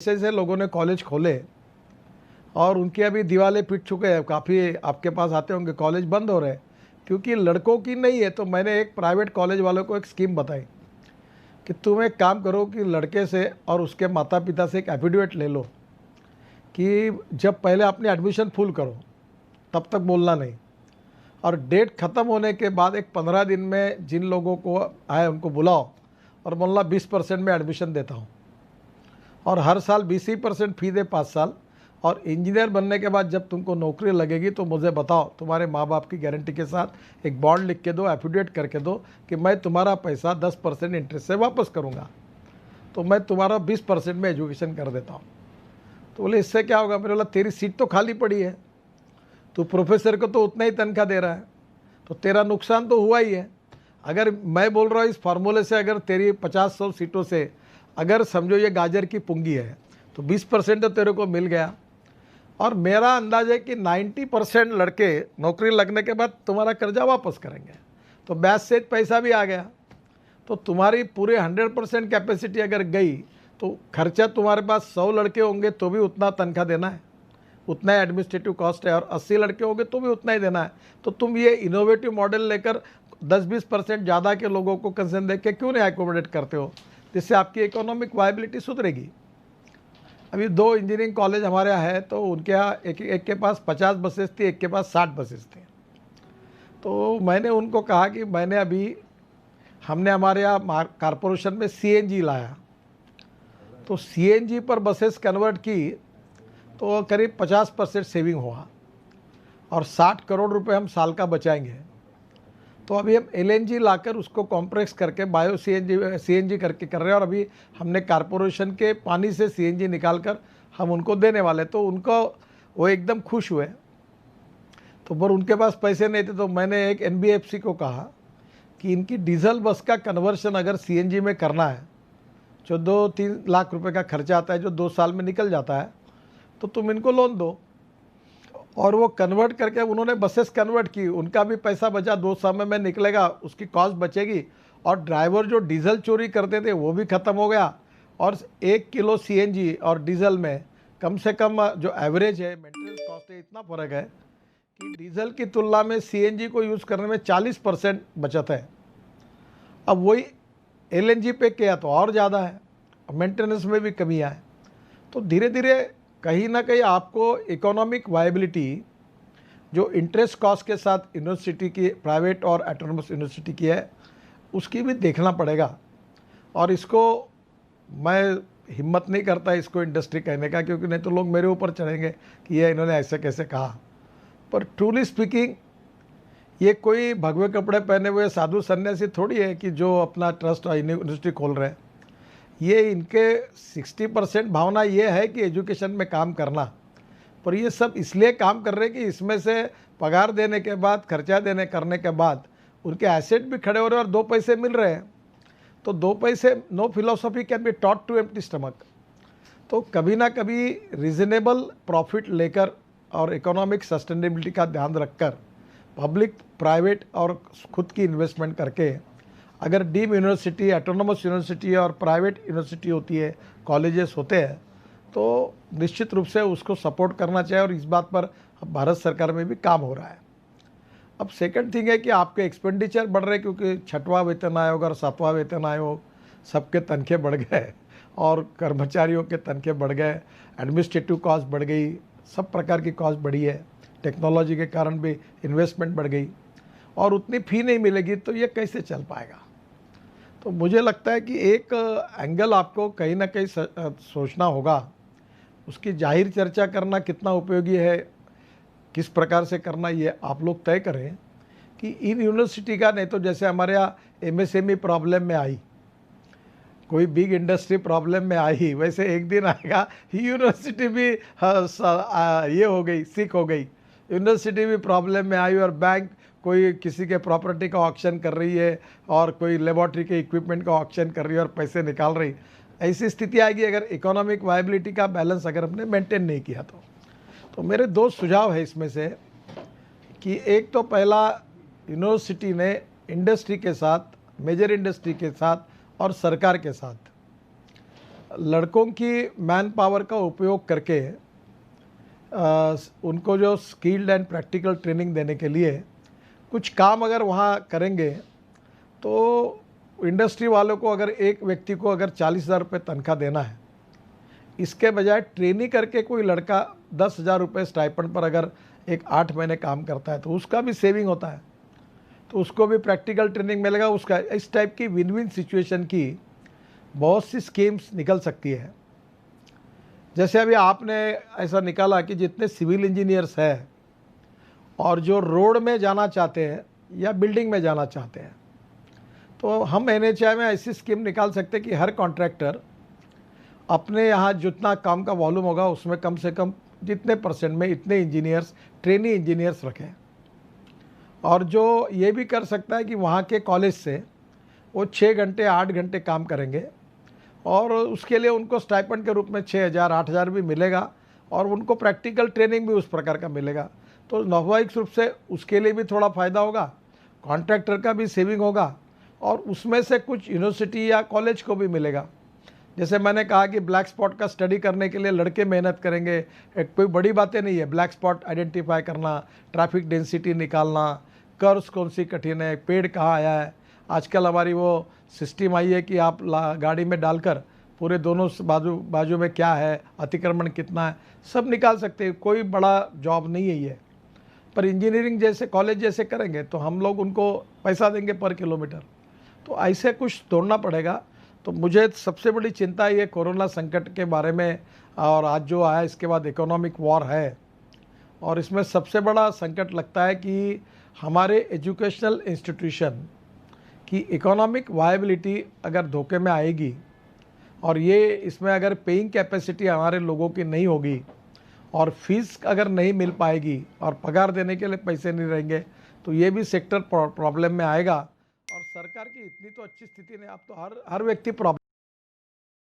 ऐसे ऐसे लोगों ने कॉलेज खोले और उनके अभी दिवाले पिट चुके हैं, काफ़ी आपके पास आते होंगे, कॉलेज बंद हो रहे हैं क्योंकि लड़कों की नहीं है। तो मैंने एक प्राइवेट कॉलेज वालों को एक स्कीम बताई कि तुम एक काम करो कि लड़के से और उसके माता पिता से एक एफिडेविट ले लो कि जब पहले अपनी एडमिशन फुल करो तब तक बोलना नहीं, और डेट ख़त्म होने के बाद एक 15 दिन में जिन लोगों को आए उनको बुलाओ और बोलना 20% में एडमिशन देता हूँ, और हर साल 20% फी दे 5 साल, और इंजीनियर बनने के बाद जब तुमको नौकरी लगेगी तो मुझे बताओ, तुम्हारे माँ बाप की गारंटी के साथ एक बॉन्ड लिख के दो, एफिडेविट करके दो कि मैं तुम्हारा पैसा 10% इंटरेस्ट से वापस करूँगा, तो मैं तुम्हारा 20% में एजुकेशन कर देता हूँ। तो बोले इससे क्या होगा? मैंने बोला तेरी सीट तो खाली पड़ी है, तो प्रोफेसर को तो उतना ही तनख्वाह दे रहा है, तो तेरा नुकसान तो हुआ ही है। अगर मैं बोल रहा हूँ इस फार्मूले से, अगर तेरी 50-100 सीटों से अगर समझो ये गाजर की पुंगी है तो 20% तो तेरे को मिल गया। और मेरा अंदाज़ है कि 90% लड़के नौकरी लगने के बाद तुम्हारा कर्जा वापस करेंगे, तो ब्याज से पैसा भी आ गया। तो तुम्हारी पूरे 100% कैपेसिटी अगर गई तो खर्चा तुम्हारे पास 100 लड़के होंगे तो भी उतना तनख्वाह देना है, उतना ही एडमिनिस्ट्रेटिव कॉस्ट है, और 80 लड़के होंगे तो भी उतना ही देना है। तो तुम ये इनोवेटिव मॉडल लेकर 10-20% ज़्यादा के लोगों को कंसेशन दे के क्यों नहीं एकोमोडेट करते हो, जिससे आपकी इकोनॉमिक वायबिलिटी सुधरेगी। अभी 2 इंजीनियरिंग कॉलेज हमारे यहाँ है, तो उनके यहाँ एक के पास 50 बसेस थी, एक के पास 60 बसेस थी। तो मैंने उनको कहा कि हमने हमारे यहाँ कारपोरेशन में सीएनजी लाया, तो सीएनजी पर बसेस कन्वर्ट की तो करीब 50% सेविंग हुआ, और 60 करोड़ रुपए हम साल का बचाएंगे। तो अभी हम एलएनजी लाकर उसको कॉम्प्रेस करके बायो सीएनजी करके कर रहे हैं, और अभी हमने कारपोरेशन के पानी से सीएनजी निकालकर हम उनको देने वाले। तो उनको वो एकदम खुश हुए। तो पर उनके पास पैसे नहीं थे, तो मैंने एक एनबीएफसी को कहा कि इनकी डीजल बस का कन्वर्शन अगर सीएनजी में करना है, जो 2-3 लाख रुपए का खर्चा आता है, जो 2 साल में निकल जाता है, तो तुम इनको लोन दो। और वो कन्वर्ट करके उन्होंने बसेस कन्वर्ट की, उनका भी पैसा बचा, 2 समय में निकलेगा, उसकी कॉस्ट बचेगी, और ड्राइवर जो डीजल चोरी करते थे वो भी ख़त्म हो गया। और 1 किलो सीएनजी और डीजल में कम से कम जो एवरेज है मेंटेनेंस कॉस्ट है, इतना फ़र्क है कि डीजल की तुलना में सीएनजी को यूज़ करने में 40% बचत है। अब वही एलएनजी पे किया तो और ज़्यादा है, मेंटेनेंस में भी कमी है। तो धीरे धीरे कहीं ना कहीं आपको इकोनॉमिक वायबिलिटी जो इंटरेस्ट कॉस्ट के साथ यूनिवर्सिटी की, प्राइवेट और ऑटोनोमस यूनिवर्सिटी की है, उसकी भी देखना पड़ेगा। और इसको मैं हिम्मत नहीं करता इसको इंडस्ट्री कहने का, क्योंकि नहीं तो लोग मेरे ऊपर चढ़ेंगे कि ये इन्होंने ऐसे कैसे कहा। पर ट्रूली स्पीकिंग ये कोई भगवे कपड़े पहने हुए साधु सन्यासी थोड़ी है कि जो अपना ट्रस्ट और यूनिवर्सिटी खोल रहे हैं। ये इनके 60% भावना ये है कि एजुकेशन में काम करना, पर ये सब इसलिए काम कर रहे हैं कि इसमें से पगार देने के बाद, खर्चा देने करने के बाद उनके एसेट भी खड़े हो रहे हैं और 2 पैसे मिल रहे हैं। तो 2 पैसे, no philosophy can be taught to empty stomach. तो कभी ना कभी रीजनेबल प्रॉफिट लेकर और इकोनॉमिक सस्टेनेबिलिटी का ध्यान रखकर पब्लिक, प्राइवेट और खुद की इन्वेस्टमेंट करके अगर डीम यूनिवर्सिटी, ऑटोनोमस यूनिवर्सिटी और प्राइवेट यूनिवर्सिटी होती है, कॉलेजेस होते हैं, तो निश्चित रूप से उसको सपोर्ट करना चाहिए। और इस बात पर भारत सरकार में भी काम हो रहा है। अब सेकंड थिंग है कि आपके एक्सपेंडिचर बढ़ रहे हैं, क्योंकि 6वां वेतन आयोग और 7वां वेतन आयोग सबके तनखे बढ़ गए, और कर्मचारियों के तनखे बढ़ गए, एडमिनिस्ट्रेटिव कॉस्ट बढ़ गई, सब प्रकार की कॉस्ट बढ़ी है, टेक्नोलॉजी के कारण भी इन्वेस्टमेंट बढ़ गई, और उतनी फ़ी नहीं मिलेगी, तो ये कैसे चल पाएगा। तो मुझे लगता है कि एक एंगल आपको कहीं ना कहीं सोचना होगा, उसकी जाहिर चर्चा करना कितना उपयोगी है, किस प्रकार से करना, ये आप लोग तय करें कि इन यूनिवर्सिटी का, नहीं तो जैसे हमारे यहाँ एमएसएमई प्रॉब्लम में आई, कोई बिग इंडस्ट्री प्रॉब्लम में आई, वैसे एक दिन आएगा यूनिवर्सिटी भी ये हो गई, सिक हो गई, यूनिवर्सिटी भी प्रॉब्लम में आई, और बैंक कोई किसी के प्रॉपर्टी का ऑक्शन कर रही है, और कोई लेबॉर्ट्री के इक्विपमेंट का ऑक्शन कर रही है और पैसे निकाल रही। ऐसी स्थिति आएगी अगर इकोनॉमिक वायबिलिटी का बैलेंस अगर हमने मेंटेन नहीं किया तो मेरे 2 सुझाव है इसमें से कि एक तो पहला, यूनिवर्सिटी ने इंडस्ट्री के साथ, मेजर इंडस्ट्री के साथ और सरकार के साथ लड़कों की मैन पावर का उपयोग करके उनको जो स्किल्ड एंड प्रैक्टिकल ट्रेनिंग देने के लिए कुछ काम अगर वहाँ करेंगे तो इंडस्ट्री वालों को अगर एक व्यक्ति को अगर 40,000 रुपये तनख्वाह देना है, इसके बजाय ट्रेनिंग करके कोई लड़का 10,000 रुपये स्टाइपेंड पर अगर एक 8 महीने काम करता है तो उसका भी सेविंग होता है, तो उसको भी प्रैक्टिकल ट्रेनिंग मिलेगा उसका। इस टाइप की विन विन सिचुएशन की बहुत सी स्कीम्स निकल सकती है। जैसे अभी आपने ऐसा निकाला कि जितने सिविल इंजीनियर्स हैं और जो रोड में जाना चाहते हैं या बिल्डिंग में जाना चाहते हैं, तो हम NHAI में ऐसी स्कीम निकाल सकते हैं कि हर कॉन्ट्रैक्टर अपने यहाँ जितना काम का वॉल्यूम होगा उसमें कम से कम जितने परसेंट में इतने इंजीनियर्स, ट्रेनी इंजीनियर्स रखें। और जो ये भी कर सकता है कि वहाँ के कॉलेज से वो 6 घंटे 8 घंटे काम करेंगे और उसके लिए उनको स्टाइपेंड के रूप में 6,000 8,000 भी मिलेगा और उनको प्रैक्टिकल ट्रेनिंग भी उस प्रकार का मिलेगा। तो स्वाभाविक रूप से उसके लिए भी थोड़ा फ़ायदा होगा, कॉन्ट्रैक्टर का भी सेविंग होगा और उसमें से कुछ यूनिवर्सिटी या कॉलेज को भी मिलेगा। जैसे मैंने कहा कि ब्लैक स्पॉट का स्टडी करने के लिए लड़के मेहनत करेंगे, एक कोई बड़ी बातें नहीं है। ब्लैक स्पॉट आइडेंटिफाई करना, ट्रैफिक डेंसिटी निकालना, कर्व्स कौन सी कठिन है, पेड़ कहाँ आया है। आजकल हमारी वो सिस्टम आई है कि आप गाड़ी में डालकर पूरे दोनों बाजू में क्या है, अतिक्रमण कितना है, सब निकाल सकते हैं। कोई बड़ा जॉब नहीं है ये। पर इंजीनियरिंग जैसे कॉलेज जैसे करेंगे तो हम लोग उनको पैसा देंगे पर किलोमीटर, तो ऐसे कुछ तोड़ना पड़ेगा। तो मुझे सबसे बड़ी चिंता ये कोरोना संकट के बारे में, और आज जो आया इसके बाद इकोनॉमिक वॉर है, और इसमें सबसे बड़ा संकट लगता है कि हमारे एजुकेशनल इंस्टीट्यूशन की इकोनॉमिक वायबिलिटी अगर धोखे में आएगी और ये इसमें अगर पेइंग कैपेसिटी हमारे लोगों की नहीं होगी और फीस अगर नहीं मिल पाएगी और पगार देने के लिए पैसे नहीं रहेंगे तो ये भी सेक्टर प्रॉब्लम में आएगा। और सरकार की इतनी तो अच्छी स्थिति नहीं, अब तो हर व्यक्ति प्रॉब्लम